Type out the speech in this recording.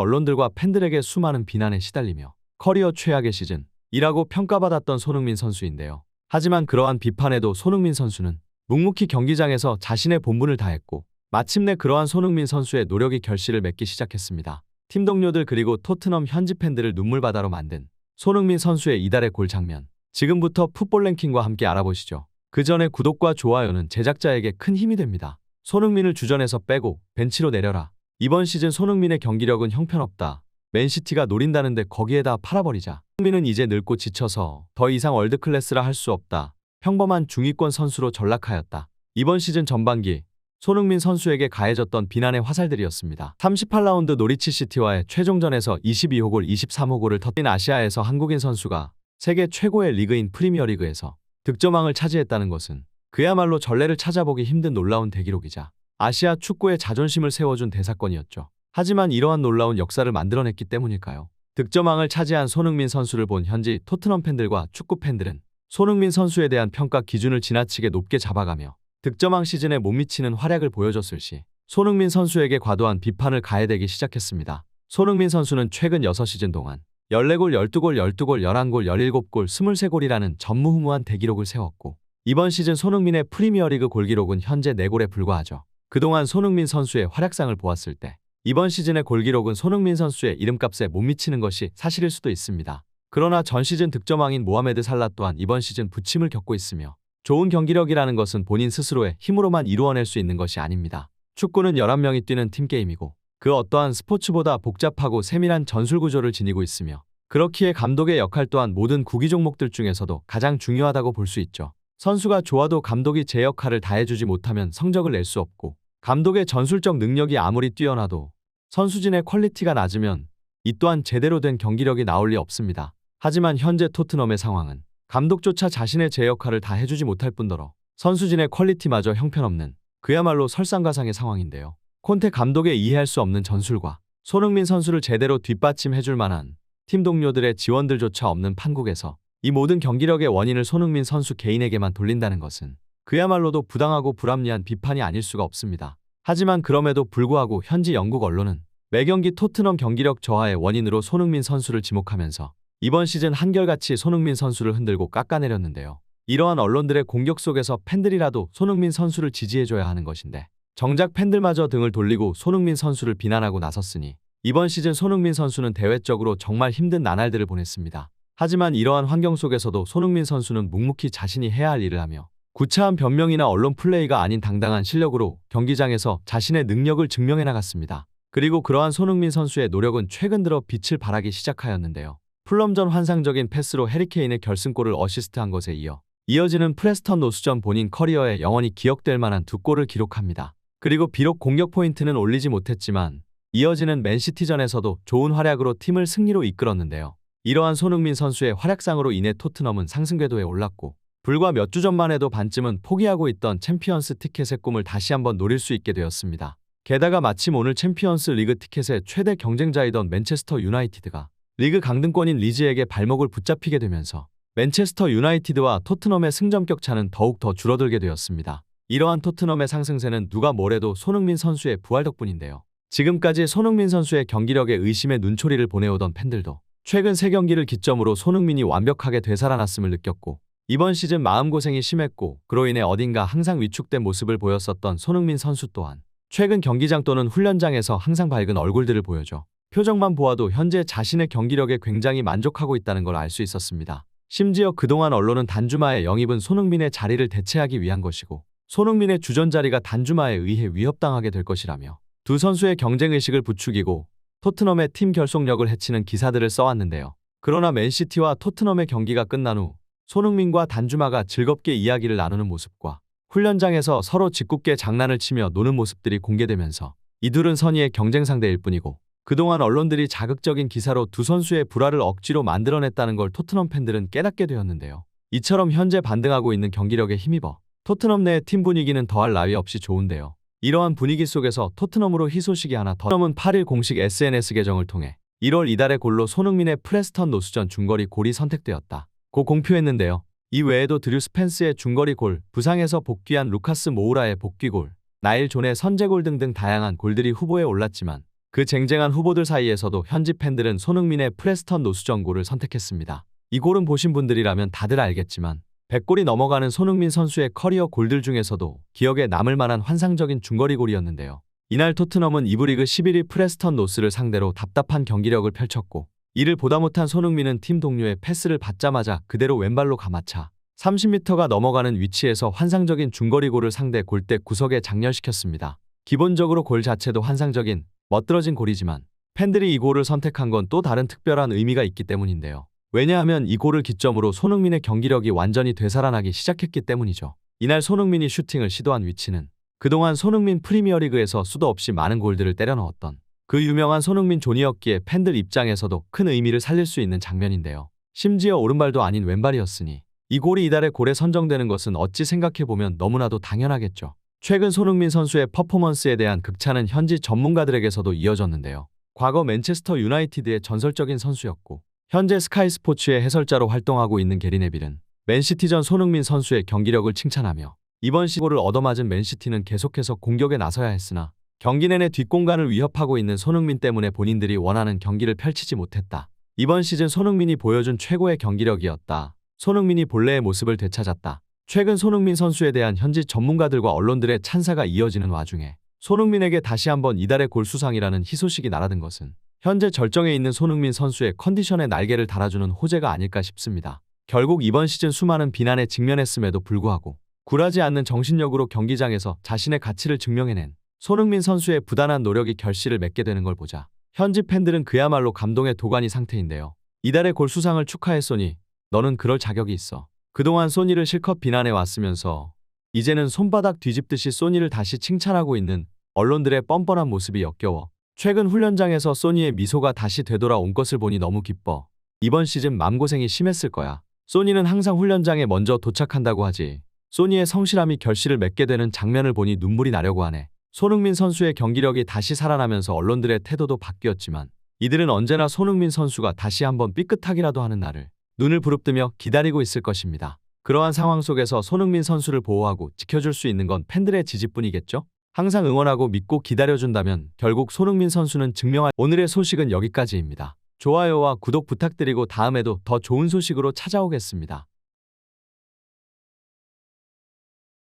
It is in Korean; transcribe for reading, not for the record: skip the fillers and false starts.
언론들과 팬들에게 수많은 비난에 시달리며 커리어 최악의 시즌이라고 평가받았던 손흥민 선수인데요. 하지만 그러한 비판에도 손흥민 선수는 묵묵히 경기장에서 자신의 본분을 다했고 마침내 그러한 손흥민 선수의 노력이 결실을 맺기 시작했습니다. 팀 동료들 그리고 토트넘 현지 팬들을 눈물바다로 만든 손흥민 선수의 이달의 골 장면. 지금부터 풋볼 랭킹과 함께 알아보시죠. 그 전에 구독과 좋아요는 제작자에게 큰 힘이 됩니다. 손흥민을 주전에서 빼고 벤치로 내려라. 이번 시즌 손흥민의 경기력은 형편없다. 맨시티가 노린다는데 거기에다 팔아버리자. 손흥민은 이제 늙고 지쳐서 더 이상 월드클래스라 할 수 없다. 평범한 중위권 선수로 전락하였다. 이번 시즌 전반기 손흥민 선수에게 가해졌던 비난의 화살들이었습니다. 38라운드 노리치 시티와의 최종전에서 22호 골, 23호 골을 터뜨린 아시아에서 한국인 선수가 세계 최고의 리그인 프리미어리그에서 득점왕을 차지했다는 것은 그야말로 전례를 찾아보기 힘든 놀라운 대기록이자 아시아 축구의 자존심을 세워준 대사건이었죠. 하지만 이러한 놀라운 역사를 만들어냈기 때문일까요? 득점왕을 차지한 손흥민 선수를 본 현지 토트넘 팬들과 축구 팬들은 손흥민 선수에 대한 평가 기준을 지나치게 높게 잡아가며 득점왕 시즌에 못 미치는 활약을 보여줬을 시 손흥민 선수에게 과도한 비판을 가해대기 시작했습니다. 손흥민 선수는 최근 6시즌 동안 14골, 12골, 12골, 11골, 17골, 23골이라는 전무후무한 대기록을 세웠고 이번 시즌 손흥민의 프리미어리그 골기록은 현재 4골에 불과하죠. 그동안 손흥민 선수의 활약상을 보았을 때 이번 시즌의 골기록은 손흥민 선수의 이름값에 못 미치는 것이 사실일 수도 있습니다. 그러나 전 시즌 득점왕인 모하메드 살라 또한 이번 시즌 부침을 겪고 있으며 좋은 경기력이라는 것은 본인 스스로의 힘으로만 이루어낼 수 있는 것이 아닙니다. 축구는 11명이 뛰는 팀게임이고 그 어떠한 스포츠보다 복잡하고 세밀한 전술 구조를 지니고 있으며 그렇기에 감독의 역할 또한 모든 구기 종목들 중에서도 가장 중요하다고 볼 수 있죠. 선수가 좋아도 감독이 제 역할을 다해주지 못하면 성적을 낼 수 없고 감독의 전술적 능력이 아무리 뛰어나도 선수진의 퀄리티가 낮으면 이 또한 제대로 된 경기력이 나올 리 없습니다. 하지만 현재 토트넘의 상황은 감독조차 자신의 제 역할을 다 해주지 못할 뿐더러 선수진의 퀄리티마저 형편없는 그야말로 설상가상의 상황인데요. 콘테 감독의 이해할 수 없는 전술과 손흥민 선수를 제대로 뒷받침해줄 만한 팀 동료들의 지원들조차 없는 판국에서 이 모든 경기력의 원인을 손흥민 선수 개인에게만 돌린다는 것은 그야말로도 부당하고 불합리한 비판이 아닐 수가 없습니다. 하지만 그럼에도 불구하고 현지 영국 언론은 매경기 토트넘 경기력 저하의 원인으로 손흥민 선수를 지목하면서 이번 시즌 한결같이 손흥민 선수를 흔들고 깎아내렸는데요. 이러한 언론들의 공격 속에서 팬들이라도 손흥민 선수를 지지해줘야 하는 것인데 정작 팬들마저 등을 돌리고 손흥민 선수를 비난하고 나섰으니 이번 시즌 손흥민 선수는 대외적으로 정말 힘든 나날들을 보냈습니다. 하지만 이러한 환경 속에서도 손흥민 선수는 묵묵히 자신이 해야 할 일을 하며 구차한 변명이나 언론 플레이가 아닌 당당한 실력으로 경기장에서 자신의 능력을 증명해 나갔습니다. 그리고 그러한 손흥민 선수의 노력은 최근 들어 빛을 발하기 시작하였는데요. 풀럼전 환상적인 패스로 해리케인의 결승골을 어시스트한 것에 이어지는 프레스턴 노스전 본인 커리어에 영원히 기억될 만한 2골을 기록합니다. 그리고 비록 공격 포인트는 올리지 못했지만 이어지는 맨시티전에서도 좋은 활약으로 팀을 승리로 이끌었는데요. 이러한 손흥민 선수의 활약상으로 인해 토트넘은 상승 궤도에 올랐고 불과 몇 주 전만 해도 반쯤은 포기하고 있던 챔피언스 티켓의 꿈을 다시 한번 노릴 수 있게 되었습니다. 게다가 마침 오늘 챔피언스 리그 티켓의 최대 경쟁자이던 맨체스터 유나이티드가 리그 강등권인 리즈에게 발목을 붙잡히게 되면서 맨체스터 유나이티드와 토트넘의 승점 격차는 더욱 더 줄어들게 되었습니다. 이러한 토트넘의 상승세는 누가 뭐래도 손흥민 선수의 부활 덕분인데요. 지금까지 손흥민 선수의 경기력에 의심의 눈초리를 보내오던 팬들도 최근 3경기를 기점으로 손흥민이 완벽하게 되살아났음을 느꼈고 이번 시즌 마음고생이 심했고 그로 인해 어딘가 항상 위축된 모습을 보였었던 손흥민 선수 또한 최근 경기장 또는 훈련장에서 항상 밝은 얼굴들을 보여줘 표정만 보아도 현재 자신의 경기력에 굉장히 만족하고 있다는 걸 알 수 있었습니다. 심지어 그동안 언론은 단주마의 영입은 손흥민의 자리를 대체하기 위한 것이고 손흥민의 주전 자리가 단주마에 의해 위협당하게 될 것이라며 두 선수의 경쟁의식을 부추기고 토트넘의 팀 결속력을 해치는 기사들을 써왔는데요. 그러나 맨시티와 토트넘의 경기가 끝난 후 손흥민과 단주마가 즐겁게 이야기를 나누는 모습과 훈련장에서 서로 짓궂게 장난을 치며 노는 모습들이 공개되면서 이 둘은 선의의 경쟁 상대일 뿐이고 그동안 언론들이 자극적인 기사로 두 선수의 불화를 억지로 만들어냈다는 걸 토트넘 팬들은 깨닫게 되었는데요. 이처럼 현재 반등하고 있는 경기력에 힘입어 토트넘 내의 팀 분위기는 더할 나위 없이 좋은데요. 이러한 분위기 속에서 토트넘으로 희소식이 하나 더. 토트넘은 8일 공식 SNS 계정을 통해 1월 이달의 골로 손흥민의 프레스턴 노스전 중거리 골이 선택되었다 고 공표했는데요. 이 외에도 드류 스펜스의 중거리 골, 부상에서 복귀한 루카스 모우라의 복귀골, 나일 존의 선제골 등등 다양한 골들이 후보에 올랐지만 그 쟁쟁한 후보들 사이에서도 현지 팬들은 손흥민의 프레스턴 노수전골을 선택했습니다. 이 골은 보신 분들이라면 다들 알겠지만 100골이 넘어가는 손흥민 선수의 커리어 골들 중에서도 기억에 남을 만한 환상적인 중거리 골이었는데요. 이날 토트넘은 2부 리그 11위 프레스턴 노스를 상대로 답답한 경기력을 펼쳤고 이를 보다 못한 손흥민은 팀 동료의 패스를 받자마자 그대로 왼발로 감아차 30m가 넘어가는 위치에서 환상적인 중거리 골을 상대 골대 구석에 장렬시켰습니다. 기본적으로 골 자체도 환상적인 멋들어진 골이지만 팬들이 이 골을 선택한 건 또 다른 특별한 의미가 있기 때문인데요. 왜냐하면 이 골을 기점으로 손흥민의 경기력이 완전히 되살아나기 시작했기 때문이죠. 이날 손흥민이 슈팅을 시도한 위치는 그동안 손흥민 프리미어리그에서 수도 없이 많은 골들을 때려 넣었던 그 유명한 손흥민 존이었기에 팬들 입장에서도 큰 의미를 살릴 수 있는 장면인데요. 심지어 오른발도 아닌 왼발이었으니 이 골이 이달의 골에 선정되는 것은 어찌 생각해보면 너무나도 당연하겠죠. 최근 손흥민 선수의 퍼포먼스에 대한 극찬은 현지 전문가들에게서도 이어졌는데요. 과거 맨체스터 유나이티드의 전설적인 선수였고 현재 스카이 스포츠의 해설자로 활동하고 있는 게리 네빌은 맨시티전 손흥민 선수의 경기력을 칭찬하며 이번 시골을 얻어맞은 맨시티는 계속해서 공격에 나서야 했으나 경기 내내 뒷공간을 위협하고 있는 손흥민 때문에 본인들이 원하는 경기를 펼치지 못했다. 이번 시즌 손흥민이 보여준 최고의 경기력이었다. 손흥민이 본래의 모습을 되찾았다. 최근 손흥민 선수에 대한 현지 전문가들과 언론들의 찬사가 이어지는 와중에 손흥민에게 다시 한번 이달의 골 수상이라는 희소식이 날아든 것은 현재 절정에 있는 손흥민 선수의 컨디션에 날개를 달아주는 호재가 아닐까 싶습니다. 결국 이번 시즌 수많은 비난에 직면했음에도 불구하고 굴하지 않는 정신력으로 경기장에서 자신의 가치를 증명해낸 손흥민 선수의 부단한 노력이 결실을 맺게 되는 걸 보자 현지 팬들은 그야말로 감동의 도가니 상태인데요. 이달의 골 수상을 축하해 소니. 너는 그럴 자격이 있어. 그동안 소니를 실컷 비난해 왔으면서 이제는 손바닥 뒤집듯이 소니를 다시 칭찬하고 있는 언론들의 뻔뻔한 모습이 역겨워. 최근 훈련장에서 소니의 미소가 다시 되돌아온 것을 보니 너무 기뻐. 이번 시즌 맘고생이 심했을 거야. 소니는 항상 훈련장에 먼저 도착한다고 하지. 소니의 성실함이 결실을 맺게 되는 장면을 보니 눈물이 나려고 하네. 손흥민 선수의 경기력이 다시 살아나면서 언론들의 태도도 바뀌었지만 이들은 언제나 손흥민 선수가 다시 한번 삐끗하기라도 하는 날을 눈을 부릅뜨며 기다리고 있을 것입니다. 그러한 상황 속에서 손흥민 선수를 보호하고 지켜줄 수 있는 건 팬들의 지지뿐이겠죠? 항상 응원하고 믿고 기다려준다면 결국 손흥민 선수는 증명할. 오늘의 소식은 여기까지입니다. 좋아요와 구독 부탁드리고 다음에도 더 좋은 소식으로 찾아오겠습니다.